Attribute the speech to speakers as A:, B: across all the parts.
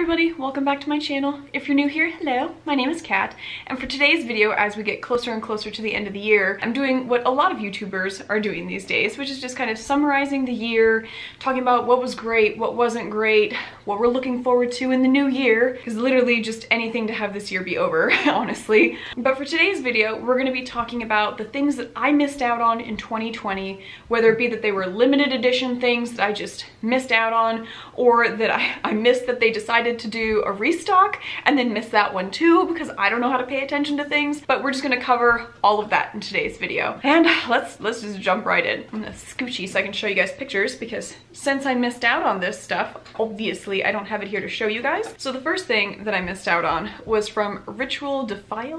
A: everybody, welcome back to my channel. If you're new here, hello, my name is Kat, and for today's video, as we get closer and closer to the end of the year, I'm doing what a lot of YouTubers are doing these days, which is just kind of summarizing the year, talking about what was great, what wasn't great, what we're looking forward to in the new year, because literally just anything to have this year be over, honestly. But for today's video, we're going to be talking about the things that I missed out on in 2020, whether it be that they were limited edition things that I just missed out on, or that I missed that they decided to do a restock and then missed that one too because I don't know how to pay attention to things. But we're just gonna cover all of that in today's video. And let's just jump right in. I'm gonna scoochy so I can show you guys pictures because since I missed out on this stuff, obviously I don't have it here to show you guys. So the first thing that I missed out on was from Ritual Defy?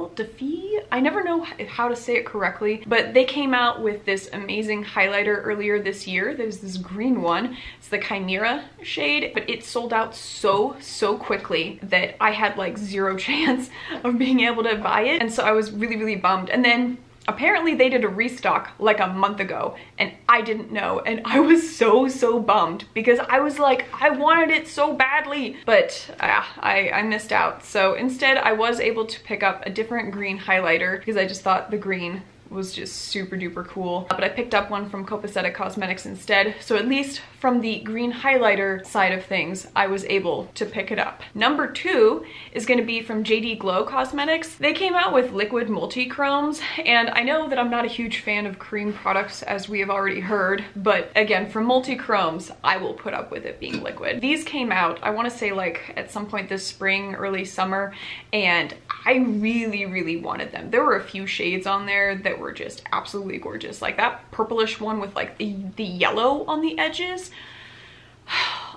A: I never know how to say it correctly, but they came out with this amazing highlighter earlier this year. There's this green one. It's the Chimera shade, but it sold out so quickly that I had like zero chance of being able to buy it. And so I was really bummed. And then apparently they did a restock like a month ago and I didn't know, and I was so bummed because I was like, I wanted it so badly, but I missed out. So instead I was able to pick up a different green highlighter because I just thought the green was just super duper cool. But I picked up one from Copacetic Cosmetics instead, so at least from the green highlighter side of things, I was able to pick it up. Number two is going to be from JD Glow Cosmetics. They came out with liquid multi-chromes, and I know that I'm not a huge fan of cream products, as we have already heard, but again, for multi-chromes, I will put up with it being liquid. These came out, I want to say like at some point this spring, early summer, and I really wanted them. There were a few shades on there that were just absolutely gorgeous, like that purplish one with like the yellow on the edges.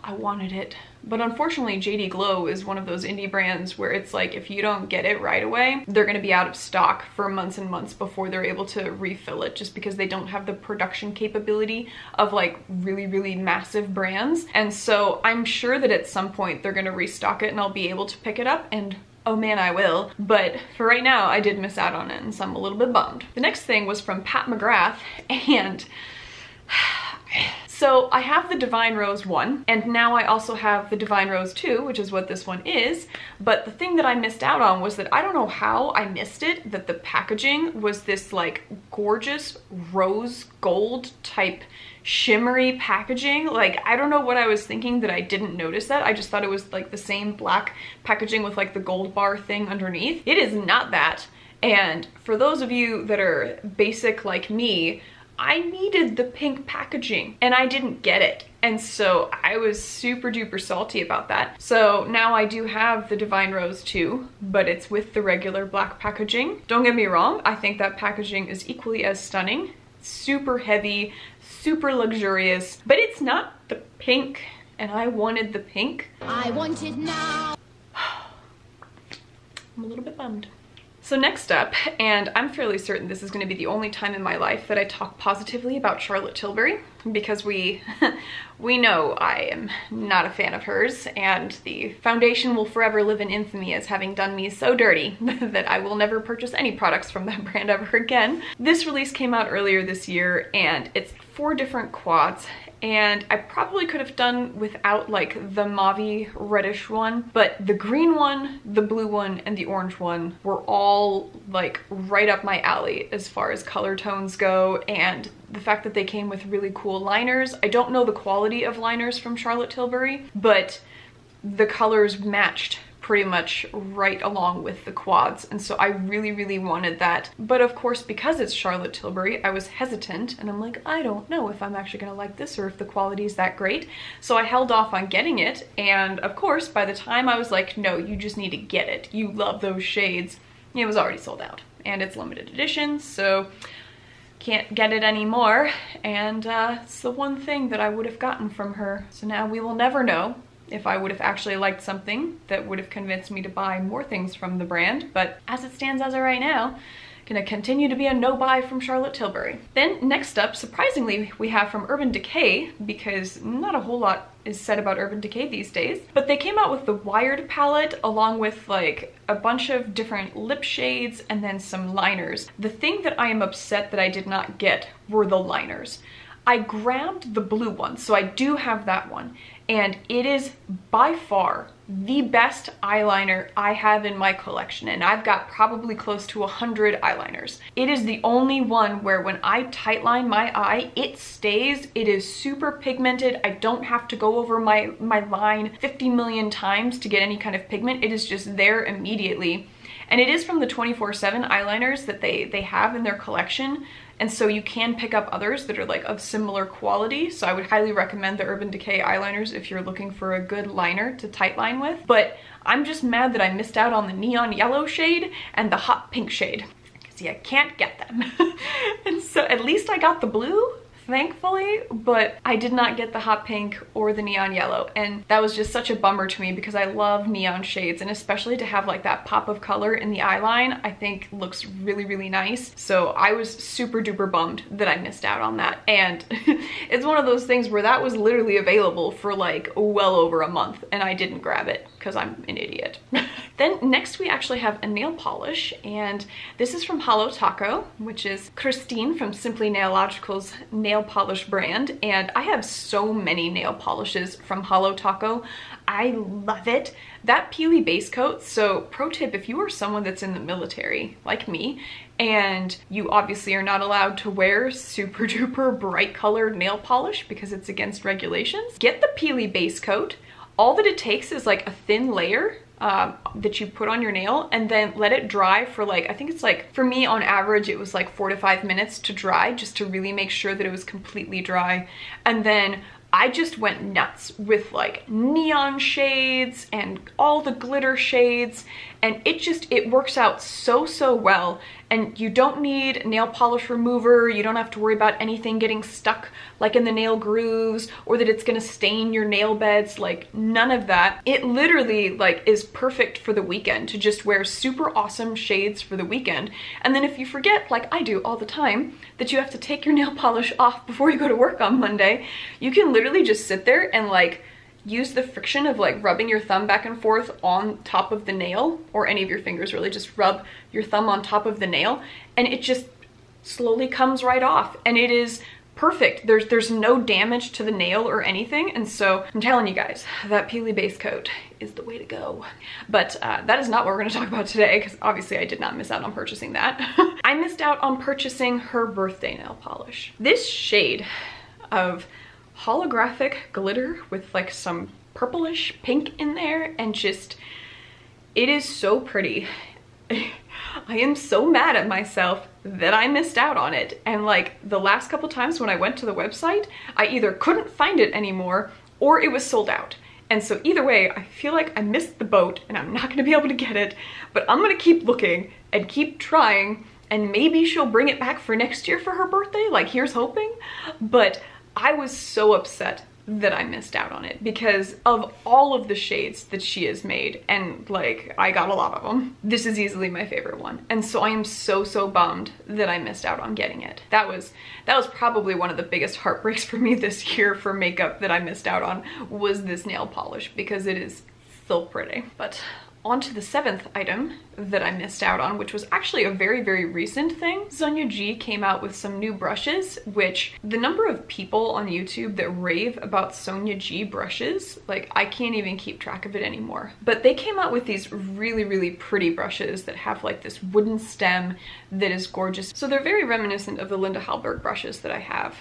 A: I wanted it, but unfortunately JD Glow is one of those indie brands where it's like if you don't get it right away, they're going to be out of stock for months and months before they're able to refill it, just because they don't have the production capability of like really massive brands. And so I'm sure that at some point they're going to restock it and I'll be able to pick it up, and oh man, I will. But for right now, I did miss out on it, and so I'm a little bit bummed. The next thing was from Pat McGrath, and so I have the Divine Rose 1, and now I also have the Divine Rose 2, which is what this one is. But the thing that I missed out on was that I don't know how I missed it, that the packaging was this like gorgeous rose gold type shimmery packaging. Like, I don't know what I was thinking that I didn't notice that. I just thought it was like the same black packaging with like the gold bar thing underneath. It is not that. And for those of you that are basic like me, I needed the pink packaging and I didn't get it. And so I was super duper salty about that. So now I do have the Divine Rose 2, but it's with the regular black packaging. Don't get me wrong, I think that packaging is equally as stunning. Super heavy, super luxurious, but it's not the pink, and I wanted the pink. I want it now. I'm a little bit bummed. So next up, and I'm fairly certain this is going to be the only time in my life that I talk positively about Charlotte Tilbury, because we know I am not a fan of hers, and the foundation will forever live in infamy as having done me so dirty that I will never purchase any products from that brand ever again. This release came out earlier this year, and it's 4 different quads, and I probably could have done without like the mauvey reddish one, but the green one, the blue one, and the orange one were all like right up my alley as far as color tones go, and the fact that they came with really cool liners. I don't know the quality of liners from Charlotte Tilbury, but the colors matched pretty much right along with the quads, and so I really wanted that. But of course, because it's Charlotte Tilbury, I was hesitant, and I'm like, I don't know if I'm actually gonna like this or if the quality is that great. So I held off on getting it, and of course, by the time I was like, no, you just need to get it, you love those shades, it was already sold out, and it's limited edition, so can't get it anymore. And it's the one thing that I would have gotten from her. So now we will never know if I would have actually liked something that would have convinced me to buy more things from the brand, but as it stands as of right now, gonna continue to be a no buy from Charlotte Tilbury. Then next up, surprisingly, we have from Urban Decay, because not a whole lot is said about Urban Decay these days, but they came out with the Wired palette along with like a bunch of different lip shades and then some liners. The thing that I am upset that I did not get were the liners. I grabbed the blue one, so I do have that one, and it is by far the best eyeliner I have in my collection, and I've got probably close to 100 eyeliners. It is the only one where when I tightline my eye, it stays. It is super pigmented. I don't have to go over my line 50 million times to get any kind of pigment. It is just there immediately. And it is from the 24/7 eyeliners that they have in their collection. And so you can pick up others that are like of similar quality. So I would highly recommend the Urban Decay eyeliners if you're looking for a good liner to tightline with. But I'm just mad that I missed out on the neon yellow shade and the hot pink shade. See, I can't get them. And so at least I got the blue, thankfully, but I did not get the hot pink or the neon yellow, and that was just such a bummer to me because I love neon shades, and especially to have like that pop of color in the eyeline I think looks really, really nice. So I was super duper bummed that I missed out on that, and it's one of those things where that was literally available for like well over a month and I didn't grab it because I'm an idiot. Then next we actually have a nail polish, and this is from Holo Taco, which is Christine from Simply Nailogical's nail polish brand, and I have so many nail polishes from Holo Taco. I love it. That peely base coat, so pro tip, if you are someone that's in the military like me and you obviously are not allowed to wear super duper bright colored nail polish because it's against regulations, get the peely base coat. All that it takes is like a thin layer that you put on your nail, and then let it dry for like, I think it's like, for me on average, it was like 4 to 5 minutes to dry, just to really make sure that it was completely dry. And then I just went nuts with like neon shades and all the glitter shades, and it works out so well. And you don't need nail polish remover. You don't have to worry about anything getting stuck like in the nail grooves, or that it's gonna stain your nail beds, like none of that. It literally like is perfect for the weekend to just wear super awesome shades for the weekend. And then if you forget, like I do all the time, that you have to take your nail polish off before you go to work on Monday, you can literally just sit there and like use the friction of like rubbing your thumb back and forth on top of the nail, or any of your fingers really, just rub your thumb on top of the nail and it just slowly comes right off, and it is perfect. There's no damage to the nail or anything. And so I'm telling you guys, that peely base coat is the way to go. But that is not what we're going to talk about today, because obviously I did not miss out on purchasing that. I missed out on purchasing her birthday nail polish. This shade of holographic glitter with like some purplish pink in there, and just, it is so pretty. I am so mad at myself that I missed out on it. And like the last couple times when I went to the website, I either couldn't find it anymore or it was sold out. And so either way, I feel like I missed the boat and I'm not gonna be able to get it, but I'm gonna keep looking and keep trying, and maybe she'll bring it back for next year for her birthday. Like, here's hoping. But I was so upset that I missed out on it because of all of the shades that she has made, and like I got a lot of them. This is easily my favorite one, and so I am so bummed that I missed out on getting it. That was probably one of the biggest heartbreaks for me this year for makeup that I missed out on, was this nail polish, because it is so pretty. But on to the 7th item that I missed out on, which was actually a very recent thing. Sonia G came out with some new brushes, which the number of people on YouTube that rave about Sonia G brushes, like I can't even keep track of it anymore. But they came out with these really pretty brushes that have like this wooden stem that is gorgeous. So they're very reminiscent of the Linda Hallberg brushes that I have,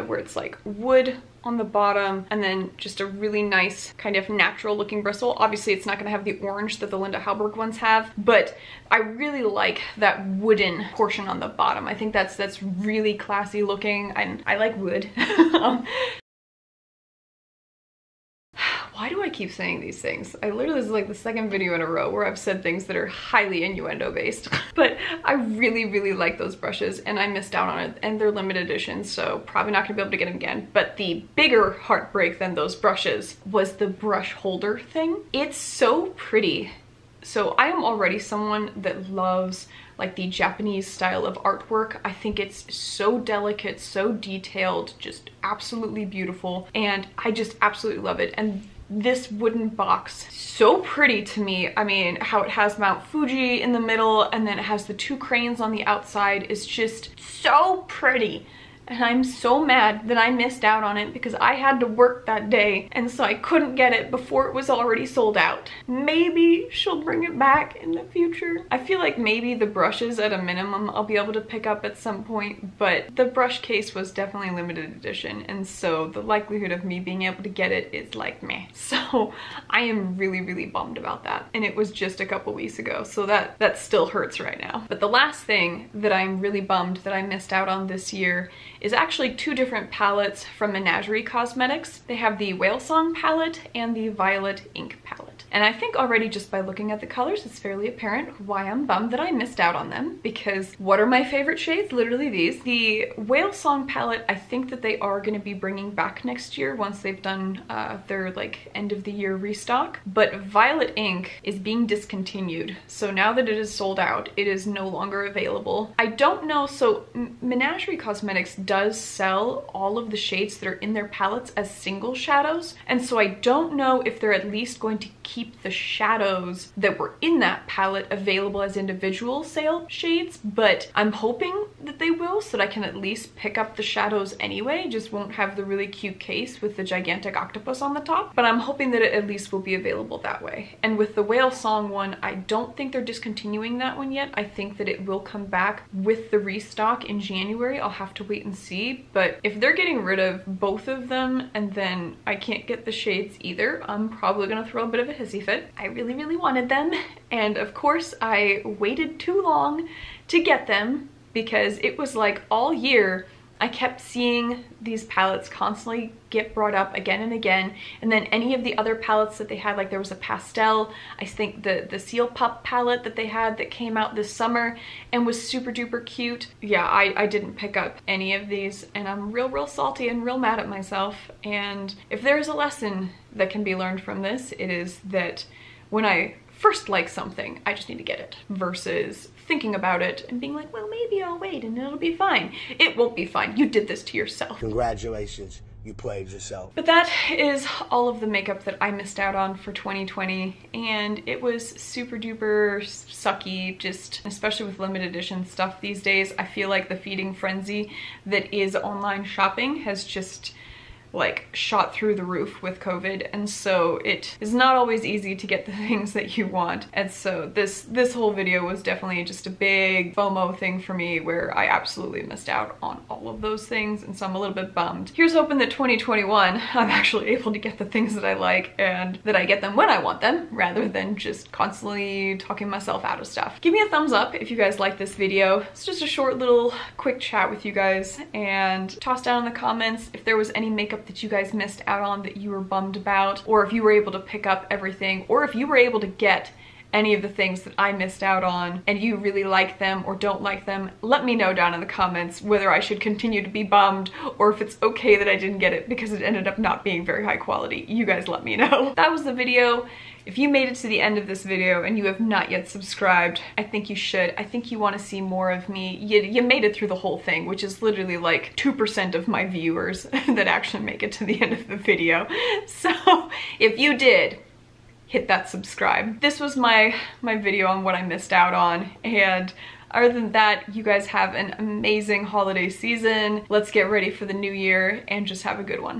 A: where it's like wood on the bottom and then just a really nice kind of natural looking bristle. Obviously it's not going to have the orange that the Linda Hallberg ones have, but I really like that wooden portion on the bottom. I think that's really classy looking, and I like wood. Why do I keep saying these things? I literally, this is like the second video in a row where I've said things that are highly innuendo based. But I really like those brushes, and I missed out on it, and they're limited edition, so probably not gonna be able to get them again. But the bigger heartbreak than those brushes was the brush holder thing. It's so pretty. So I am already someone that loves like the Japanese style of artwork. I think it's so delicate, so detailed, just absolutely beautiful, and I just absolutely love it. And this wooden box, so pretty to me. I mean, how it has Mount Fuji in the middle and then it has the 2 cranes on the outside is just so pretty. and I'm so mad that I missed out on it because I had to work that day, and so I couldn't get it before it was already sold out. Maybe she'll bring it back in the future. I feel like maybe the brushes at a minimum I'll be able to pick up at some point, but the brush case was definitely limited edition, and so the likelihood of me being able to get it is like meh. So I am really bummed about that, and it was just a couple weeks ago, so that still hurts right now. But the last thing that I'm really bummed that I missed out on this year is actually two different palettes from Menagerie Cosmetics. They have the Whale Song palette and the Violet Ink palette. And I think already just by looking at the colors, it's fairly apparent why I'm bummed that I missed out on them, because what are my favorite shades? Literally these. The Whale Song palette, I think that they are going to be bringing back next year once they've done their like end of the year restock. But Violet Ink is being discontinued. So now that it is sold out, it is no longer available. I don't know, so Menagerie Cosmetics does sell all of the shades that are in their palettes as single shadows, and so I don't know if they're at least going to keep the shadows that were in that palette available as individual sale shades, but I'm hoping that they will, so that I can at least pick up the shadows anyway. Just won't have the really cute case with the gigantic octopus on the top, but I'm hoping that it at least will be available that way. And with the Whale Song one, I don't think they're discontinuing that one yet. I think that it will come back with the restock in January. I'll have to wait and see, but if they're getting rid of both of them and then I can't get the shades either, I'm probably gonna throw a bit of a hissy fit. I really wanted them, and of course I waited too long to get them because it was like all year I kept seeing these palettes constantly get brought up again and again, and then any of the other palettes that they had, like there was a pastel, I think the Seal Pup palette that they had that came out this summer and was super duper cute. Yeah, I didn't pick up any of these, and I'm real salty and real mad at myself. And if there's a lesson that can be learned from this, it is that when I first like something, I just need to get it, versus thinking about it and being like, well, maybe I'll wait and it'll be fine. It won't be fine. You did this to yourself.
B: Congratulations, you played yourself.
A: But that is all of the makeup that I missed out on for 2020, and it was super duper sucky, just especially with limited edition stuff these days. I feel like the feeding frenzy that is online shopping has just like shot through the roof with COVID, and so it is not always easy to get the things that you want. And so this whole video was definitely just a big FOMO thing for me, where I absolutely missed out on all of those things, and so I'm a little bit bummed. Here's hoping that 2021 I'm actually able to get the things that I like, and that I get them when I want them, rather than just constantly talking myself out of stuff. Give me a thumbs up if you guys like this video. It's just a short little quick chat with you guys, and toss down in the comments if there was any makeup that you guys missed out on that you were bummed about, or if you were able to pick up everything, or if you were able to get any of the things that I missed out on and you really like them or don't like them. Let me know down in the comments whether I should continue to be bummed or if it's okay that I didn't get it because it ended up not being very high quality. You guys let me know. That was the video. If you made it to the end of this video and you have not yet subscribed, I think you should. I think you want to see more of me. You made it through the whole thing, which is literally like 2% of my viewers that actually make it to the end of the video. So if you did, hit that subscribe. This was my video on what I missed out on, and other than that, you guys have an amazing holiday season. Let's get ready for the new year and just have a good one.